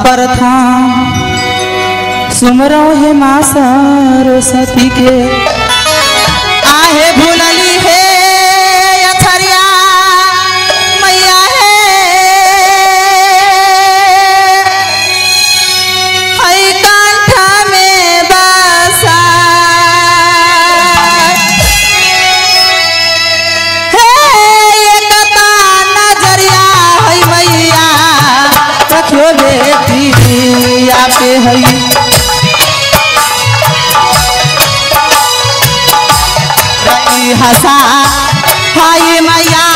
प्रथम सुमरो हे माँ सरस्वती के आहे भूलली है अथरिया मैया है कंठ में बसा है एकता नजरिया है मैया रखियो बेटिया पे है हसा हाय मैया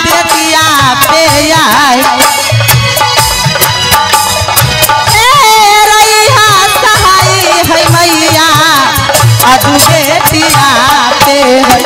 बेटिया पे आए रही हसा है मैया अदू बेटिया पे है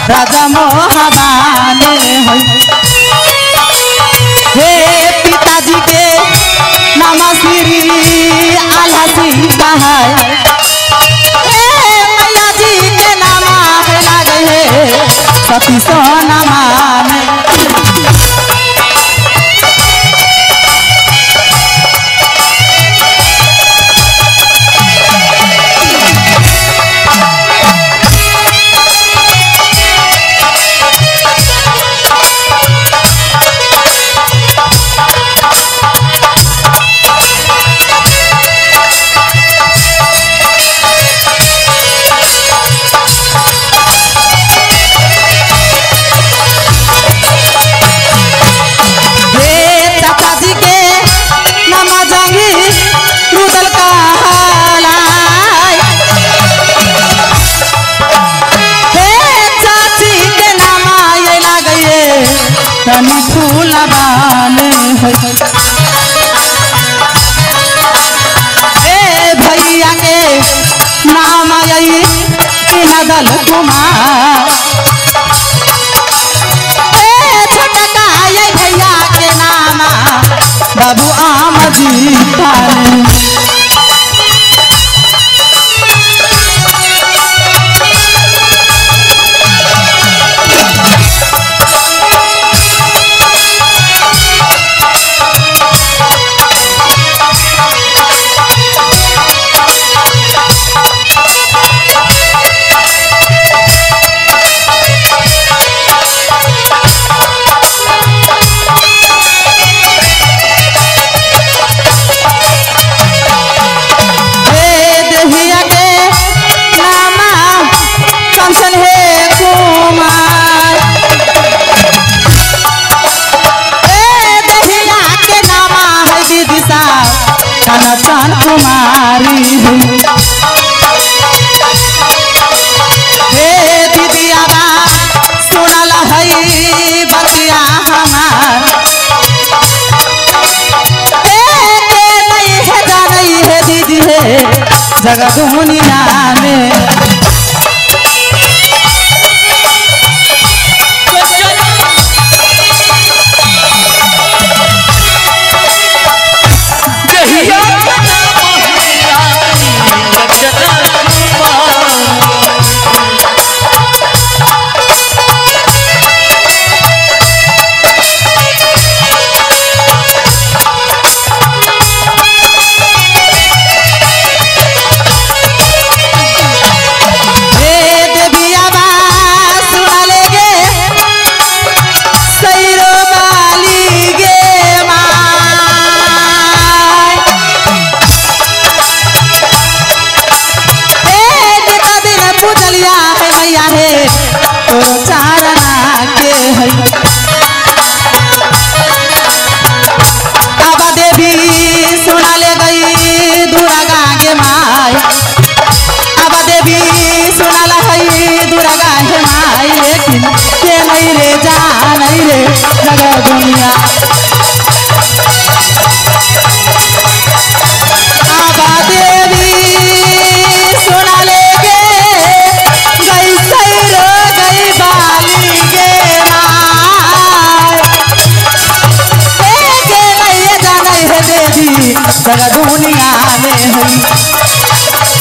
राजा मोहबाने हे पिताजी के नाम श्री आलसी है मैया जी के नाम लागे है सती सोनमा में फूलबाने ए भैया के नाम आई नदल कुमार छोटका भैया के नाम बाबू आम जी पाने चान कुमारी हे दीदिया बा सुनल है बतिया हमार नहीं है जानी है दीदी है जगत दुनिया में नहीं रे जान रे जग दुनिया आबा देवी सोना लेके गई सैरो गई बाली गे नहीं जाना है देवी जग दुनिया में हुई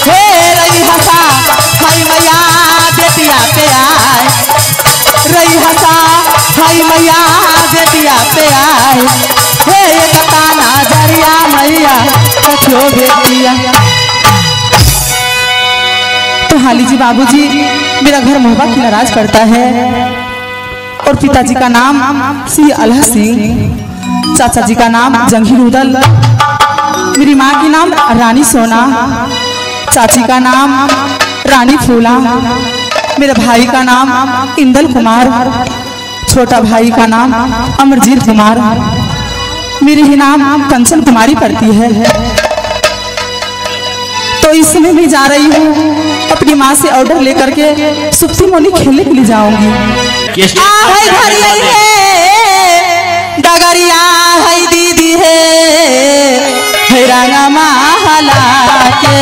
हे रही हसा भाई मैया बेटिया पे आए रही हसा भाई मैया बेटिया पे आए हे एक ताना जरिया मैया कछो बेटिया। तो हाली जी बाबूजी मेरा घर मोहब्बत की नाराज करता है और पिताजी का नाम सी अल्लाह सिंह, चाचा जी का नाम जंगीर उदल, मेरी माँ की नाम रानी सोना, चाची का नाम रानी फूला, मेरे भाई का नाम इंदल कुमार, छोटा भाई का नाम अमरजीत कुमार, मेरी ही नाम कंचन कुमारी पड़ती है। तो इसमें भी जा रही हूँ अपनी माँ से ऑर्डर लेकर के सुप्ती मोनी खेलने के लिए जाऊंगी। डगरिया है दीदी है रंगा महला के